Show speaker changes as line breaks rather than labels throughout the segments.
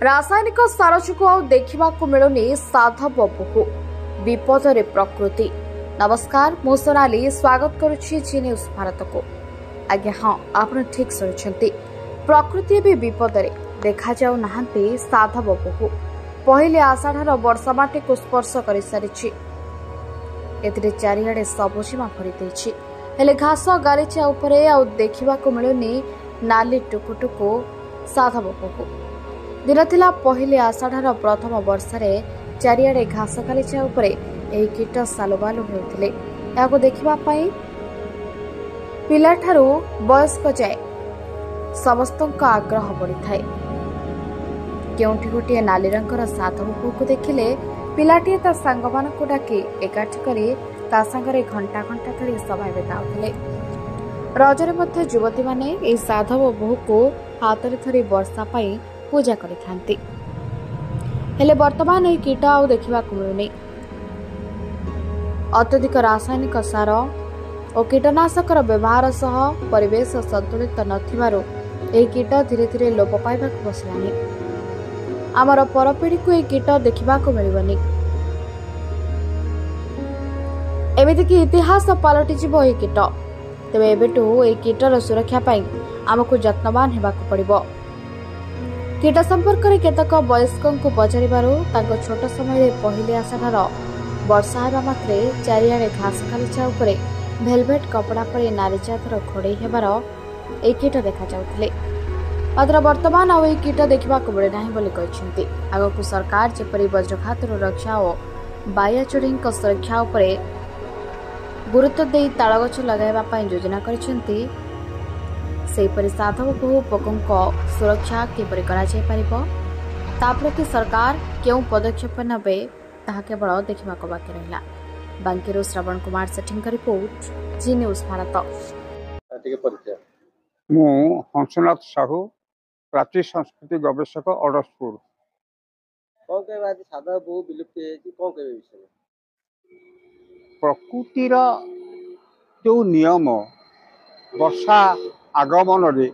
रासायनिक सार जो देखा मिलुनी साधव बहु विपद प्रकृति। नमस्कार, मु सोनाली स्वागत करुच्ची जी न्यूज भारत को। आज्ञा हाँ, आप ठीक शुणुंट। प्रकृति भी विपद देखा जाऊ नाहांती साधव बहु। पहिले आषाढ़ वर्षा माटी को स्पर्श कर सारी चारिआडे सबुजीमा भरी देछि। हेले घास गालिचा उपरे आ देखा मिलुनी नाली टुकुटुकु साधव बहु। दिन थिला पहिले आषाढ़ प्रथम वर्षारे चारिआडे घास गालिचा उपरे एही कीट सालुबालु हेउथिले। याको देखिबा पई पिलाठारू वयस्क जाए समस्तଙ୍କ आग्रह बढ़ी थाए। केउठी गोटे नाली रंगर साधव बहु देखिले पिलाटीए ता सांग मानकु डाकी एकाठी करी ता संगरे घंटा घंटा धरी सभा बिताउथिले। रजरे मध्य युवती माने एही साधव बहु को हातरे धरी वर्षा पाई पूजा करिथांती। हेले वर्तमान एही कीट आउ देखिबाकु मिलुनी। अत्यधिक रासायनिक सार और कीटनाशकर व्यवहार सह परिवेश संतुलित नथिबारु एही कीट धीरे धीरे लोप पाइबाकु बसिलानी। आमर परपीढ़ी को एही कीट देखिबाकु मिलिबनी। एमितिकी इतिहास पलटि जीव एही कीट। तेबे एबेटू एही कीटर सुरक्षा पाई आमको जत्नवान हेबाकु पड़िबो। कीट संपर्क में केतक वयस्कों को पचारिबारु तांको छोट समय पहिले आषाढ़ वर्षा हेबा मात्रे चारिआडे घास गालिचा उपरे भेलभेट कपड़ा पड़े नारी चादर घोड़े हेबार एही कीट देखा जाउथिले। मात्र वर्तमान आ एही कीट देखिबाकु मिले नाही बोली कहिसेंती। आगकु सरकार जेपरि वज्रघातरू रक्षा और बाया चोरीଙ୍କ सुरक्षा उपरे गुरुत्व देई तालगछ लगाइबा पई योजना करिसेंती। सेपरि साधव बहु पोकों सुरक्षा किपरि करा जाय परिबो ता प्रति सरकार केउ पदक्षेप नेबे ताहा केवल देखिबाको बाकी रहिला। बांकीरो श्रवण कुमार सेठींक रिपोर्ट, जी न्यूज भारत।
मु हंसनाथ साहू, प्राची संस्कृति गवेषक, अडसपुर।
कौन कहबा साधव बहु विलुप्त है कि कौन कहबे विषय
प्रकृतिर जो नियम वर्षा आगमन रे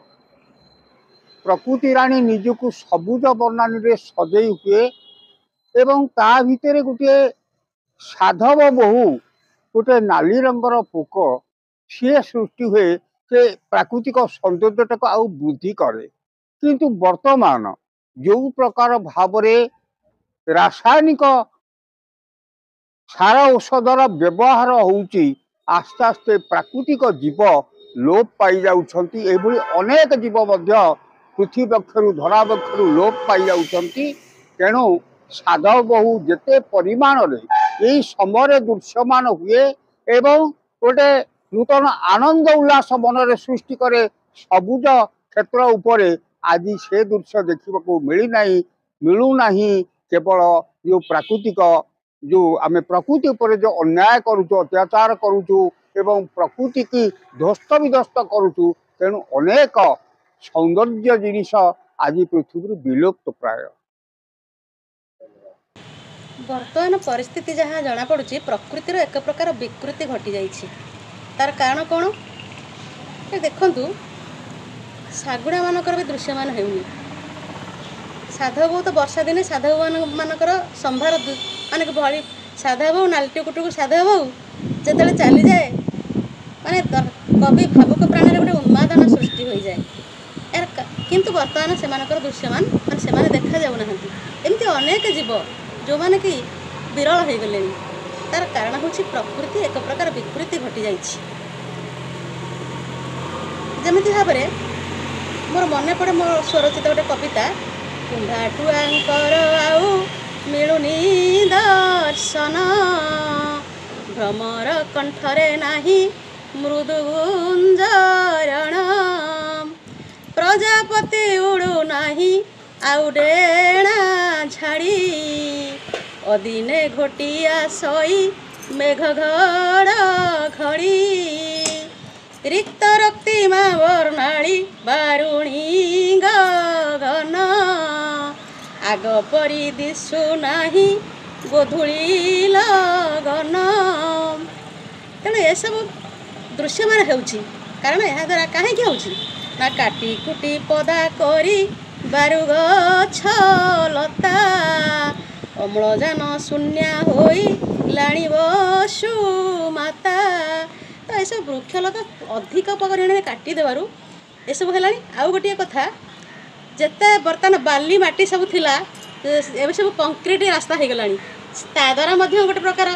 प्रकृति राणी निजको सबुज वर्णानी रे सजई हुए एवं ता भितर गोटे साधव बहु गोटे नाली रंगर पोक सी सृष्टि हुए से प्राकृतिक सौंदर्यटा को आउ वृद्धि करे। किंतु वर्तमान जो प्रकार भाव रासायनिक सारा औषधर व्यवहार होउची आस्ते आस्ते प्राकृतिक जीव लोप पाई जाउछंती। एभली अनेक जीव मध्य पृथ्वी पक्षरु धरा पक्षरु लोप पाई जाउछंती। तेणु साधव बहु जेते परिमाण रे यही समय दृश्यमान हुए एवं गोटे नूतन आनंद उल्लास मन सृष्टि करे सबुज क्षेत्र उपरे आज से दृश्य देखा मिलू नहीं। केवल जो प्राकृतिक जो आम प्रकृति उपर जो अन्याय करुचु अत्याचार करुचु एवं प्रकृति की ध्वस्त विध्वस्त करुचु। तेणु अनेक सौंदर्य जिनिस आज पृथ्वी विलुप्त प्राय।
वर्तमान परिस्थिति जहाँ जना पड़ुची प्रकृतिर एक प्रकार विकृति घटी जाइछि। तार कारण कौन ए देखंतु सागुड़ा मानकर भी दृश्यमान हेउनी। साधव बहु तो वर्षा दिने साधव मानकर संभार माने भली साधव बहु नालटी कुटुकु साधव बहु जेतले चली जाए माने कवि भावुक प्राण गोटे उन्मादना सृष्टि हो जाए। यार किंतु वर्तमान से दृश्यमान माने से देखा जाऊ नाहंती। एमती अनेक जीव जो माने कि विरल हो गले। तार कारण होछि प्रकृति एक प्रकार विकृति घटी जाइछि। जेमिति भाबरे मोर मने पड़े मोर स्वरचित गोटे कविता कुंभाटुआंकर आउ मिलुनी दर्शन भ्रमर कंठरे नाही मृदु गुंजरण प्रजापति उड़ू नाही आउ डेणा झाड़ी अदिने घोटिया सई मेघ घड़ घड़ी रिक्त रक्तिमा वर्णाली बारुणी गगन आग परी दिशु नाही गोधूली लगन। तेणु ये सब दृश्यमान होउछि कारण यहाँ द्वारा कहीं ना काटी कुटी पदा करी ବାରୁ ଗଛ ଲତା ଅମ୍ଳଜାନ ଶୂନ୍ୟା ହୋଇଲାଣି ବସୁ ମାତା। ତ ଏସବୁ ବୃକ୍ଷଲତା ଅଧିକ ପରିମାଣରେ କାଟିଦେବାରୁ ଏସବୁ ହେଲାଣି। ଆଉ ଗୋଟିଏ କଥା, ଯେତେ ବର୍ତ୍ତମାନ ବାଲି ମାଟି ସବୁ ଥିଲା ଏବେ ସବୁ କଂକ୍ରିଟ ରାସ୍ତା ହେଇଗଲାଣି, ତା ଦ୍ୱାରା ମଧ୍ୟ ଗୋଟେ ପ୍ରକାର।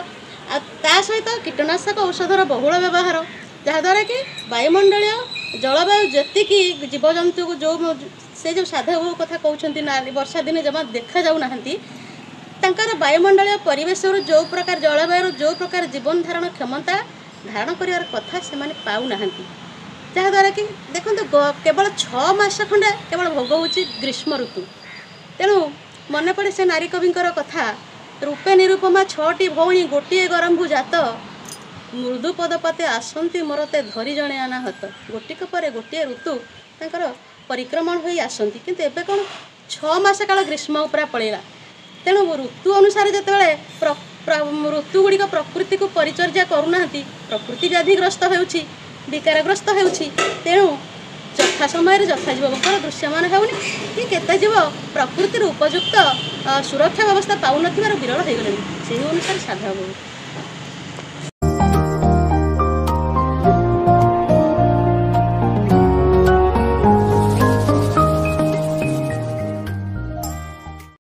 ଆଉ ତା ସହିତ କୀଟନାଶକ ଔଷଧର ବହୁଳ ବ୍ୟବହାର, ଯାହାଦ୍ୱାରା କି ବାୟୁମଣ୍ଡଳୀୟ ଜଳବାୟୁ ଯେତିକି ଜୀବଜନ୍ତୁକୁ ସେ ଯେଉଁ ସାଧବ କଥା କହୁଛନ୍ତି ନା ବର୍ଷା ଦିନେ ଜମା ଦେଖାଯାଉନାହାନ୍ତି, ତାଙ୍କର ବାୟୁମଣ୍ଡଳୀୟ ପରିବେଶରୁ ଯେଉଁ ପ୍ରକାର ଜଳବାୟୁରୁ ଯେଉଁ ପ୍ରକାର ଜୀବନ ଧାରଣ କ୍ଷମତା ଧାରଣ କରିବାର କଥା ସେମାନେ ପାଉନାହାନ୍ତି। ଯାହାଦ୍ୱାରା କି ଦେଖନ୍ତୁ କେବଳ 6 ମାସ ଖଣ୍ଡେ କେବଳ ଭୋଗ ହେଉଛି ଗ୍ରୀଷ୍ମ ଋତୁ। ତେଣୁ ମନେ ପଡ଼େ ସେ ନାରୀ କବିଙ୍କର କଥା, ରୂପେ ନିରୁପମା 6ଟି ଭଉଣୀ ଗୋଟିଏ ଗରମ୍ଭୁ ଜାତ, ମୃଦୁ ପଦପାତେ ଆସନ୍ତି ମୋର ତେ ଧରି ଜଣେ ଅନାହତ। ଗୋଟିକ ପରେ ଗୋଟିଏ ଋତୁ ତାଙ୍କର ପରିକ୍ରମଣ ହୋଇ ଆସନ୍ତି, କିନ୍ତୁ ଏବେ କ'ଣ 6 ମାସ କାଳ ଗ୍ରୀଷ୍ମ ପୁରା ପଳେଇଲା। ତେଣୁ ଋତୁ ଅନୁସାରେ ଯେତେବେଳେ ଋତୁ ଗୁଡ଼ିକ ପ୍ରକୃତିକୁ ପରିଚର୍ୟା କରୁନାହାନ୍ତି, ପ୍ରକୃତି ବ୍ୟାଧିଗ୍ରସ୍ତ ହେଉଛି, ବିକାରଗ୍ରସ୍ତ ହେଉଛି। ତେଣୁ ଯଥା ସମୟରେ ଯଥା ଜୀବଙ୍କର ଦୃଶ୍ୟମାନ ହେଉନି, କି କେତେ ଜୀବ ପ୍ରକୃତିର ଉପଯୁକ୍ତ ସୁରକ୍ଷା ବ୍ୟବସ୍ଥା ପାଉନଥିବାର ବିରଳ ହୋଇଗଲେଣି। ସେହି ଅନୁସାରେ ସାଧବ ବୋହୂ